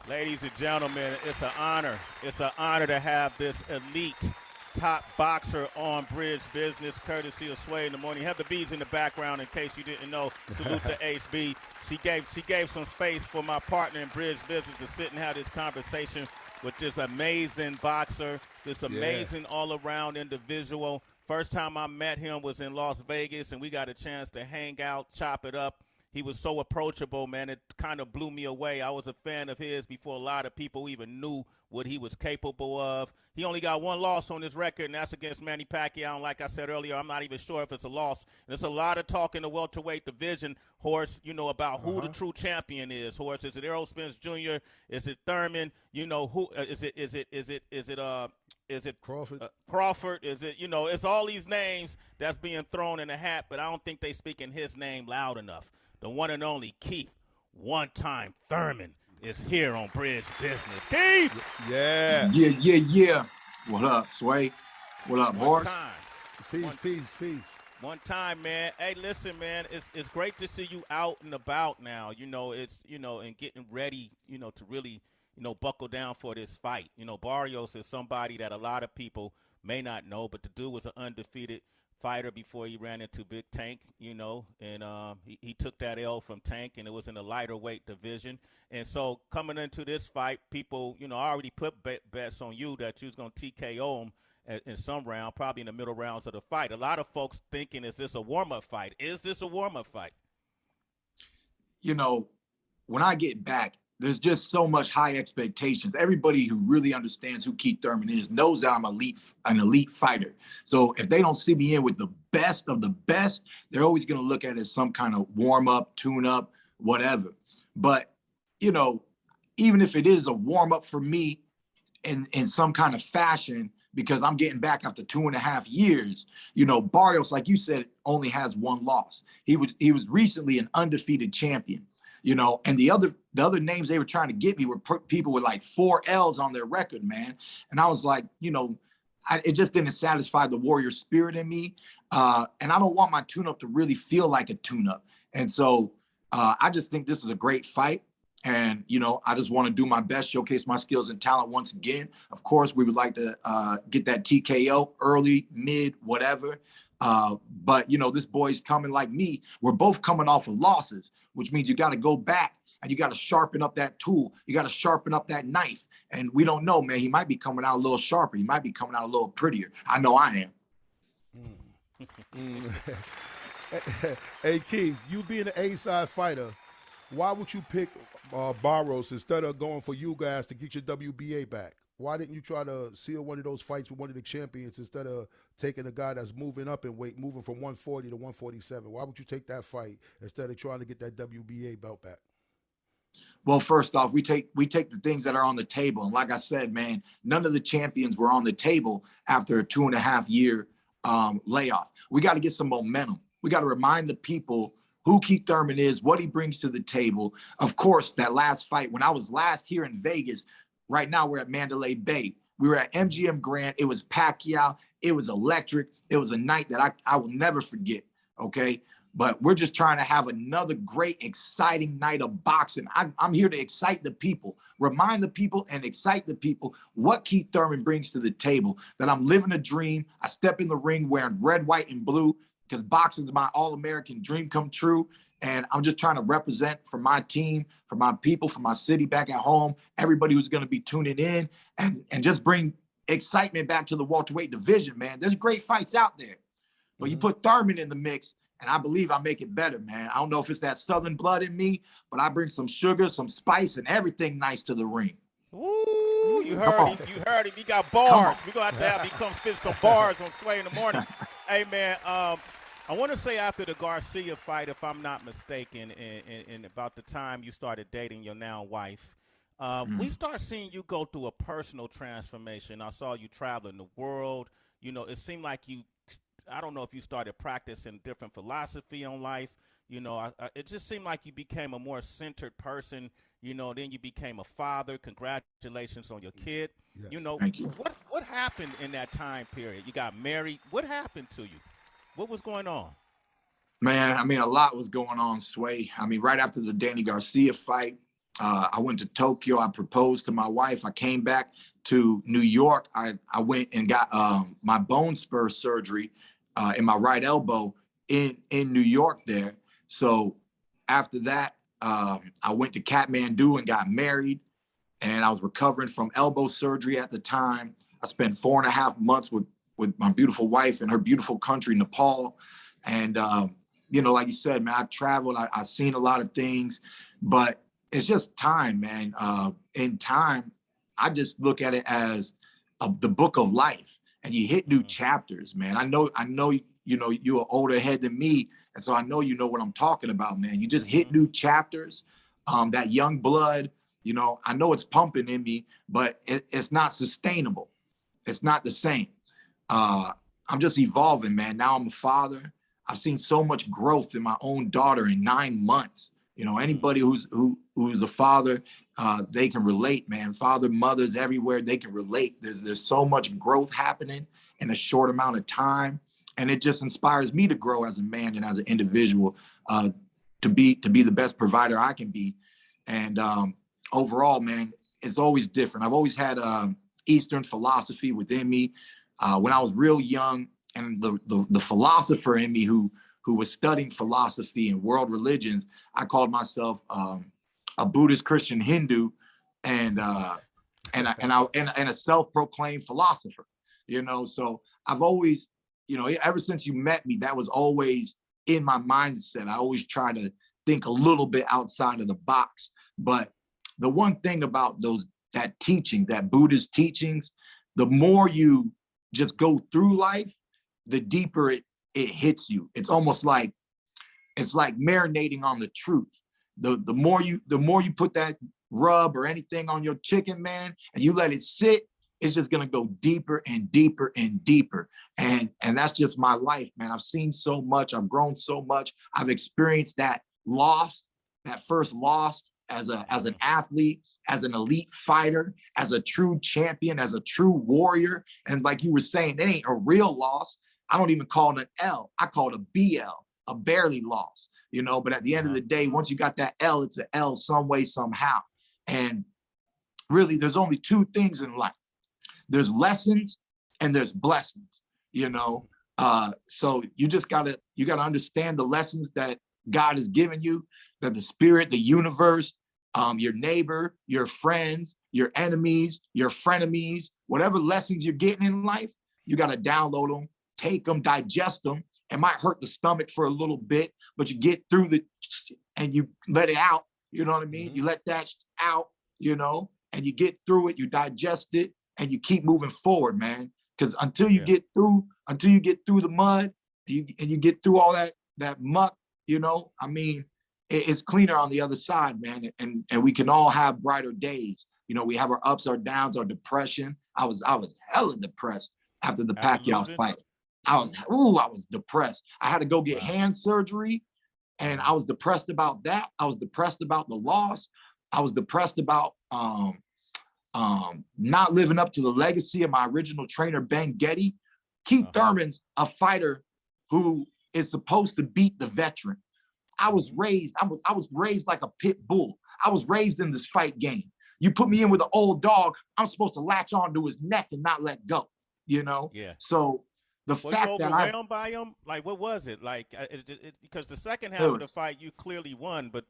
Ladies and gentlemen, it's an honor. It's an honor to have this elite top boxer on Bridge Business, courtesy of Sway in the morning. Have the bees in the background in case you didn't know. Salute to HB. She gave some space for my partner in Bridge Business to sit and have this conversation with this amazing boxer, this amazing all-around individual. First time I met him was in Las Vegas, and we got a chance to hang out, chop it up. He was so approachable, man. It kind of blew me away. I was a fan of his before a lot of people even knew what he was capable of. He only got one loss on his record, and that's against Manny Pacquiao. And like I said earlier, I'm not even sure if it's a loss. There's a lot of talk in the welterweight division, Horace, about who the true champion is. Horace, is it Errol Spence Jr.? Is it Thurman? Who is it Crawford? Crawford? Is it, it's all these names that's being thrown in the hat, but I don't think they speaking his name loud enough. The one and only Keith, one-time Thurman, is here on Bridge Business. Keith! Yeah. Yeah. What up, Sway? What up, One Boris? time. Peace. One time, man. Hey, listen, man, it's great to see you out and about now. It's, and getting ready, to really, buckle down for this fight. Barrios is somebody that a lot of people may not know, but the dude was an undefeated fighter before he ran into Big Tank, and he took that L from Tank, and it was in the lighter weight division. And so coming into this fight, people, I already put bets on you that you was going to TKO him in some round, probably in the middle rounds of the fight. A lot of folks thinking, is this a warm-up fight? Is this a warm-up fight? When I get back, there's just so much high expectations. Everybody who really understands who Keith Thurman is knows that I'm an elite fighter. So if they don't see me in with the best of the best, they're always going to look at it as some kind of warm-up, tune-up, whatever. But, even if it is a warm-up for me in some kind of fashion, because I'm getting back after 2.5 years, Barrios, like you said, only has one loss. He was recently an undefeated champion. And the other names they were trying to get me were people with like 4 L's on their record, man. And I was like, it just didn't satisfy the warrior spirit in me. And I don't want my tune-up to really feel like a tune-up. And so I just think this is a great fight. And, I just want to do my best, showcase my skills and talent once again. Of course, we would like to get that TKO early, mid, whatever. But this boy's coming like me. We're both coming off of losses, which means you got to go back and you got to sharpen up that tool. You got to sharpen up that knife. And we don't know, man. He might be coming out a little sharper. He might be coming out a little prettier. I know I am. Hey, Keith, you being an A-side fighter, why would you pick Barrios instead of going for you guys to get your WBA back? Why didn't you try to seal one of those fights with one of the champions instead of taking a guy that's moving up in weight, moving from 140 to 147? Why would you take that fight instead of trying to get that WBA belt back? Well, first off, we take the things that are on the table. And like I said, man, none of the champions were on the table after a 2.5-year layoff. We got to get some momentum. We got to remind the people who Keith Thurman is, what he brings to the table. Of course, that last fight, when I was last here in Vegas, right now we're at Mandalay Bay. We were at MGM Grand. It was Pacquiao. It was electric. It was a night that I will never forget, okay? But we're just trying to have another great, exciting night of boxing. I'm here to excite the people, remind the people and excite the people what Keith Thurman brings to the table, that I'm living a dream. I step in the ring wearing red, white, and blue because boxing is my all-American dream come true. And I'm just trying to represent for my team, for my people, for my city back at home, everybody who's going to be tuning in and just bring excitement back to the welterweight division, man. There's great fights out there. But you put Thurman in the mix, and I believe I make it better, man. I don't know if it's that Southern blood in me, but I bring some sugar, some spice, and everything nice to the ring. Ooh, you heard him. You heard him. He got bars. We're going to have to come spit some bars on Sway in the morning. Hey, man, I want to say after the Garcia fight, if I'm not mistaken, in about the time you started dating your now wife, we start seeing you go through a personal transformation. I saw you traveling the world. It seemed like I don't know if you started practicing different philosophy on life. It just seemed like you became a more centered person. Then you became a father. Congratulations on your kid. Yes. Thank you. What happened in that time period? You got married. What happened to you? What was going on? Man, a lot was going on, Sway. Right after the Danny Garcia fight, I went to Tokyo. I proposed to my wife. I came back to New York. I went and got my bone spur surgery in my right elbow in New York there. So after that, I went to Kathmandu and got married, and I was recovering from elbow surgery at the time. I spent 4.5 months with my beautiful wife in her beautiful country, Nepal. And, you know, like you said, man, I traveled, I've seen a lot of things, but it's just time, man. In time, I just look at it as the book of life, and you hit new chapters, man. I know, you know, you're an older head than me. And so I know, you know what I'm talking about, man. You just hit new chapters, that young blood, you know, I know it's pumping in me, but it's not sustainable. It's not the same. I'm just evolving, man. Now I'm a father. I've seen so much growth in my own daughter in 9 months. You know, anybody who's a father, they can relate, man. Father, mothers everywhere, they can relate. There's so much growth happening in a short amount of time. And it just inspires me to grow as a man and as an individual, to be the best provider I can be. And overall, man, it's always different. I've always had Eastern philosophy within me. When I was real young, and the philosopher in me who was studying philosophy and world religions, I called myself a Buddhist Christian Hindu, and a self-proclaimed philosopher. You know, so I've always, you know, ever since you met me, that was always in my mindset. I always try to think a little bit outside of the box. But the one thing about that teaching, that Buddhist teachings, the more you just go through life, the deeper it hits you. It's almost like, it's like marinating on the truth. The more you put that rub or anything on your chicken, man, and you let it sit, it's just gonna go deeper and deeper and deeper. And that's just my life, man. I've seen so much, I've grown so much. I've experienced that first loss as an athlete, as an elite fighter, as a true champion, as a true warrior. And like you were saying, it ain't a real loss. I don't even call it an L. I call it a BL, a barely loss, you know, but at the end of the day, once you got that L, it's an L some way, somehow. And really, there's only two things in life. There's lessons and there's blessings, you know? So you gotta understand the lessons that God has given you, that the spirit, the universe, your neighbor, your friends, your enemies, your frenemies, whatever lessons you're getting in life, you got to download them, take them, digest them. It might hurt the stomach for a little bit, but you get through and you let it out. You know what I mean? You let that out, you know, and you get through it, you digest it, and you keep moving forward, man. Because until you get through the mud, and you get through all that muck, you know, I mean, it's cleaner on the other side, man. And we can all have brighter days. You know, we have our ups, our downs, our depression. I was hella depressed after the Pacquiao fight. I was depressed. I had to go get hand surgery, and I was depressed about that. I was depressed about the loss. I was depressed about not living up to the legacy of my original trainer, Ben Getty. Keith Thurman's a fighter who is supposed to beat the veteran. I was raised like a pit bull. I was raised in this fight game. You put me in with an old dog, I'm supposed to latch onto his neck and not let go, you know? Yeah. So the fact that overwhelmed by him, like, what was it? Like, because the second half of the fight, you clearly won, but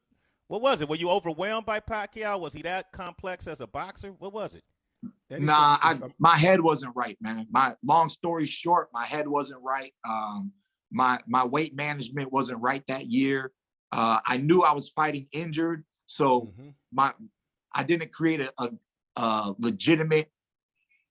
what was it? Were you overwhelmed by Pacquiao? Was he that complex as a boxer? What was it? Nah, my head wasn't right, man. Long story short, my head wasn't right. My weight management wasn't right that year. I knew I was fighting injured, so I didn't create a legitimate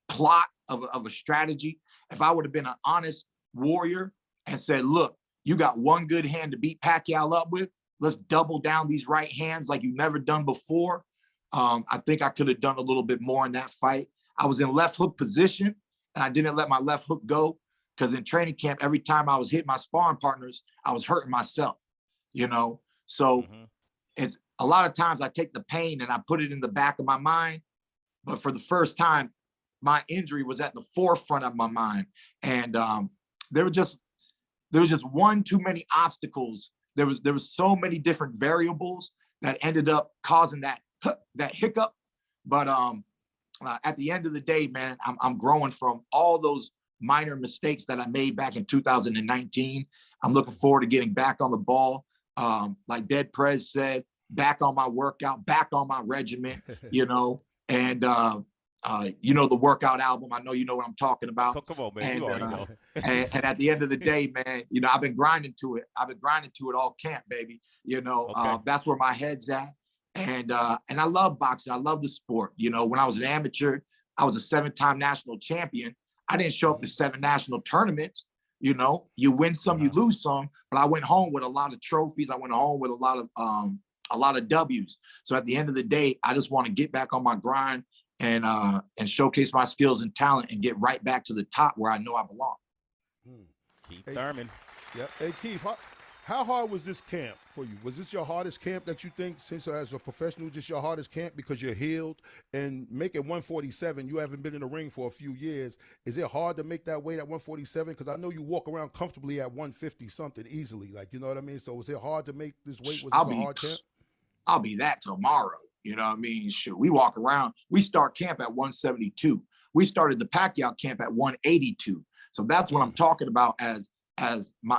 plot of a strategy. If I would have been an honest warrior and said, look, you got one good hand to beat Pacquiao up with, let's double down these right hands like you've never done before. I think I could have done a little bit more in that fight. I was in left hook position, and I didn't let my left hook go, because in training camp, every time I was hitting my sparring partners, I was hurting myself, you know? So it's a lot of times I take the pain and I put it in the back of my mind. But for the first time, my injury was at the forefront of my mind. And there was just one too many obstacles. There was so many different variables that ended up causing that that hiccup. But at the end of the day, man, I'm growing from all those minor mistakes that I made back in 2019. I'm looking forward to getting back on the ball. Like Dead Prez said, back on my workout, back on my regimen, you know, and you know, the workout album. I know you know what I'm talking about. Come on, man. And, You already know. and at the end of the day, man, you know, I've been grinding to it. I've been grinding to it all camp, baby. You know, that's where my head's at. And I love boxing. I love the sport. You know, when I was an amateur, I was a 7-time national champion. I didn't show up to 7 national tournaments. You know, you win some, you lose some. But I went home with a lot of trophies. I went home with a lot of W's. So at the end of the day, I just want to get back on my grind and showcase my skills and talent and get right back to the top where I know I belong. Keith Thurman. Yep. Hey, Keith, how hard was this camp for you? Was this your hardest camp that you think, since as a professional, just your hardest camp because you're healed? And making 147, you haven't been in the ring for a few years. Is it hard to make that weight at 147? Because I know you walk around comfortably at 150 something easily. Like, you know what I mean? So is it hard to make this weight? Was this a hard camp? I'll be that tomorrow. You know what I mean? Shoot, we walk around. We start camp at 172. We started the Pacquiao camp at 182. So that's what I'm talking about as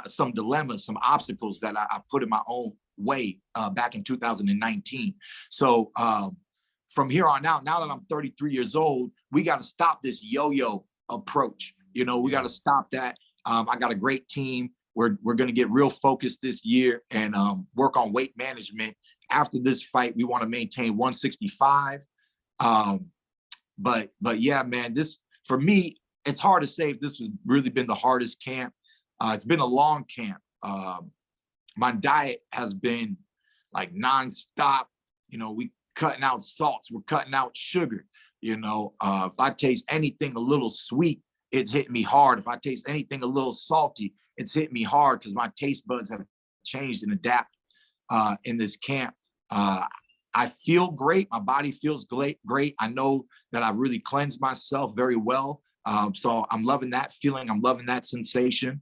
some dilemmas, some obstacles that I put in my own way back in 2019. So from here on out, now that I'm 33 years old, we got to stop this yo-yo approach. You know, we got to stop that. I got a great team. We're going to get real focused this year and work on weight management. After this fight, we want to maintain 165. But yeah, man, this, for me, it's hard to say if this has really been the hardest camp. It's been a long camp. My diet has been like nonstop. You know, we cutting out salts, we're cutting out sugar. You know, if I taste anything a little sweet, it's hitting me hard. If I taste anything a little salty, it's hitting me hard because my taste buds have changed and adapted in this camp. I feel great. My body feels great. I know that I've really cleansed myself very well. So I'm loving that feeling. I'm loving that sensation.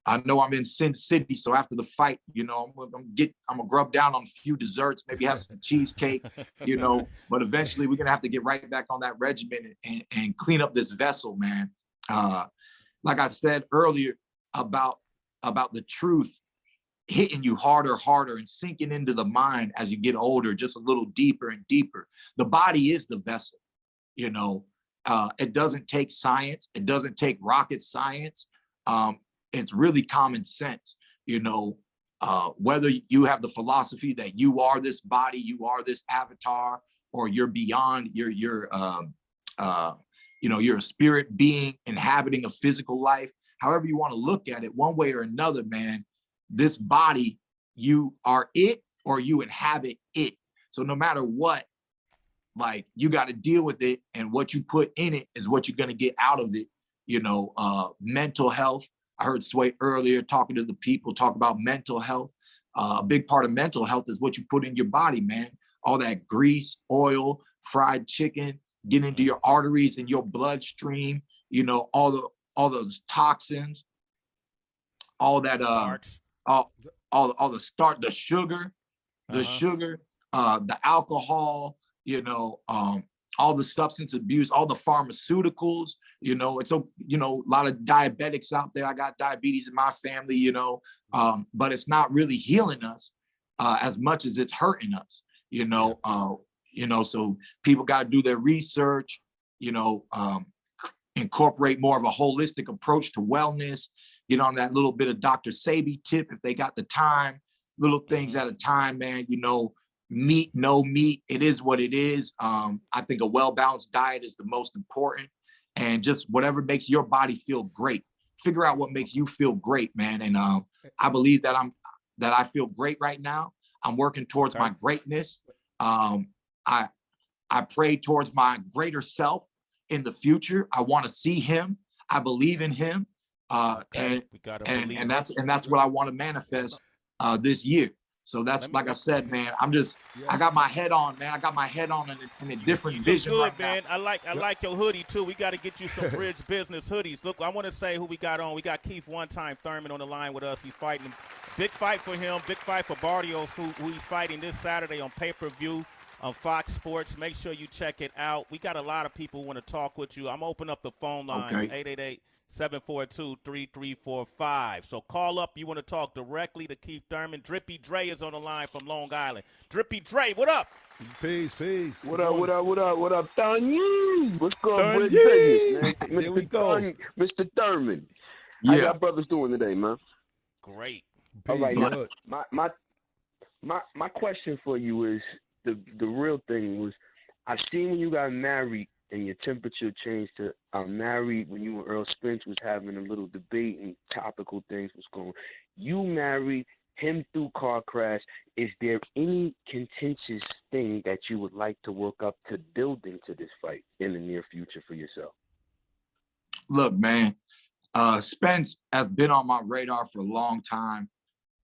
I know I'm in Sin City, so after the fight, you know, I'm gonna grub down on a few desserts, maybe have some cheesecake, you know. But eventually, we're gonna have to get right back on that regimen and clean up this vessel, man. Like I said earlier about the truth hitting you harder, and sinking into the mind as you get older, just a little deeper and deeper. The body is the vessel, you know. It doesn't take science. It doesn't take rocket science. It's really common sense, you know, whether you have the philosophy that you are this body, you are this avatar, or you're beyond, you're you know, you're a spirit being inhabiting a physical life. However you want to look at it, one way or another, man, this body, you are it or you inhabit it. So no matter what, like, you got to deal with it, and what you put in it is what you're going to get out of it. You know, mental health. I heard Sway earlier talking to the people, talk about mental health. A big part of mental health is what you put in your body, man. All that grease, oil, fried chicken, get into your arteries and your bloodstream. You know, all those toxins, all that, all the starch, the sugar, the alcohol. You know, all the substance abuse, all the pharmaceuticals, you know. It's a, you know, a lot of diabetics out there. I got diabetes in my family, you know, but it's not really healing us as much as it's hurting us, you know. So people got to do their research, you know, incorporate more of a holistic approach to wellness, get on that little bit of Dr. Sebi tip if they got the time, little things at a time, man, you know. Meat, no meat, it is what it is. I think a well-balanced diet is the most important, and just whatever makes your body feel great. Figure out what makes you feel great, man. And I believe that I feel great right now. I'm working towards my greatness. I pray towards my greater self in the future. I want to see him. I believe in him. And that's what I want to manifest this year. So that's, like I said, man, I got my head on, man. I got my head on in a different vision. Good, right man. Now. I like your hoodie too. We got to get you some Bridge Bizness hoodies. Look, I want to say who we got on. We got Keith One Time Thurman on the line with us. He's fighting. Big fight for him. Big fight for Barrios, who he's fighting this Saturday on pay-per-view. on Fox Sports. Make sure you check it out. We got a lot of people who want to talk with you. I'm opening up the phone lines, Okay. 888-742-3345. So call up. You want to talk directly to Keith Thurman. Drippy Dre is on the line from Long Island. Drippy Dre, what up? Peace. What up, Thurman? What's going, Bridge Thurman? Business, man? There we go. Mr. Thurman. How Yeah. y'all brothers doing today, man? Great. All right, Peace. now, my question for you is the real thing was, I seen when you got married and your temperature changed to married when you and Earl Spence was having a little debate and topical things was going. You married him through car crash. Is there any contentious thing that you would like to work up to build into this fight in the near future for yourself? Look, man, Spence has been on my radar for a long time.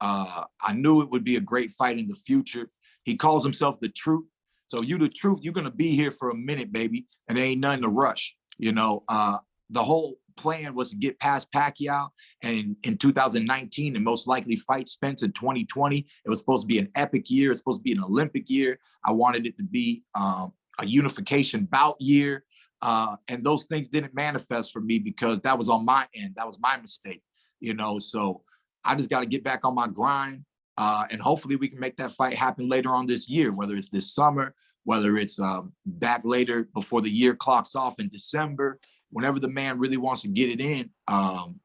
I knew it would be a great fight in the future. He calls himself the Truth. So you the Truth, you're going to be here for a minute, baby, and there ain't nothing to rush. You know, the whole plan was to get past Pacquiao and in 2019 and most likely fight Spence in 2020. It was supposed to be an epic year. It's supposed to be an Olympic year. I wanted it to be a unification bout year. And those things didn't manifest for me because that was on my end. That was my mistake, you know, so I just got to get back on my grind. And hopefully we can make that fight happen later on this year, whether it's this summer, whether it's back later before the year clocks off in December, whenever the man really wants to get it in.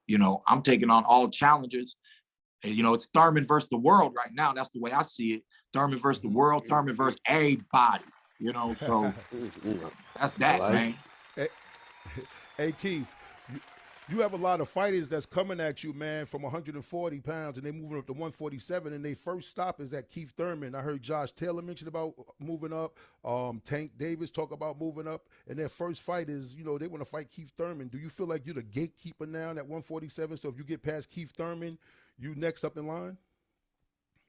You know, I'm taking on all challenges. And, you know, it's Thurman versus the world right now. That's the way I see it. Thurman versus the world, Thurman versus everybody, you know, so that's that, man. Hey, Keith, you have a lot of fighters that's coming at you, man, from 140 pounds, and they moving up to 147, and their first stop is at Keith Thurman. I heard Josh Taylor mention about moving up. Tank Davis talk about moving up, and their first fight is, you know, they want to fight Keith Thurman. Do you feel like you're the gatekeeper now at 147? So if you get past Keith Thurman, you next up in line?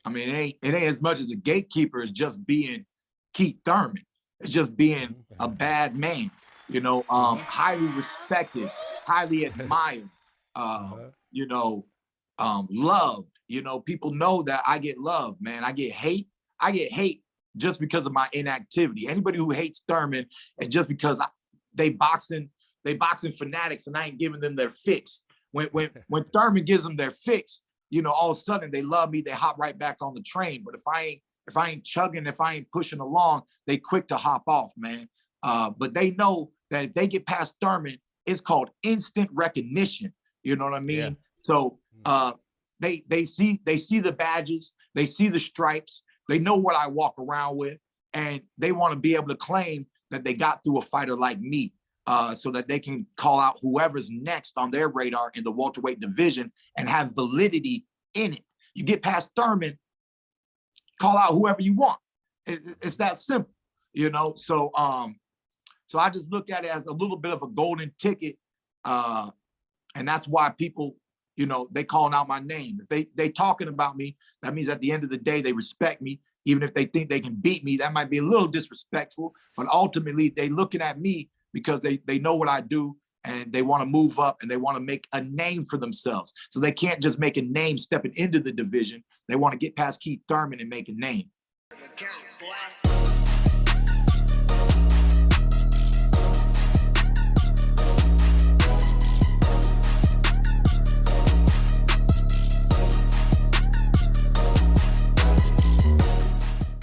I mean, it ain't as much as a gatekeeper as just being Keith Thurman. It's just being a bad man, you know, highly respected, highly admired, you know, loved. You know, people know that I get love, man. I get hate just because of my inactivity. Anybody who hates Thurman and just because they boxing fanatics and I ain't giving them their fix. When Thurman gives them their fix, you know, all of a sudden they love me, they hop right back on the train. But if I ain't chugging, if I ain't pushing along, they quick to hop off, man. But they know that if they get past Thurman, it's called instant recognition. You know what I mean? Yeah. So they see the badges, they see the stripes, they know what I walk around with, and they want to be able to claim that they got through a fighter like me, so that they can call out whoever's next on their radar in the welterweight division and have validity in it. You get past Thurman, call out whoever you want. It's that simple, you know? So so I just look at it as a little bit of a golden ticket. And that's why people, you know, they calling out my name. If they talking about me, that means at the end of the day, they respect me. Even if they think they can beat me, that might be a little disrespectful, but ultimately they looking at me because they know what I do and they want to move up and they want to make a name for themselves. So they can't just make a name stepping into the division. They want to get past Keith Thurman and make a name.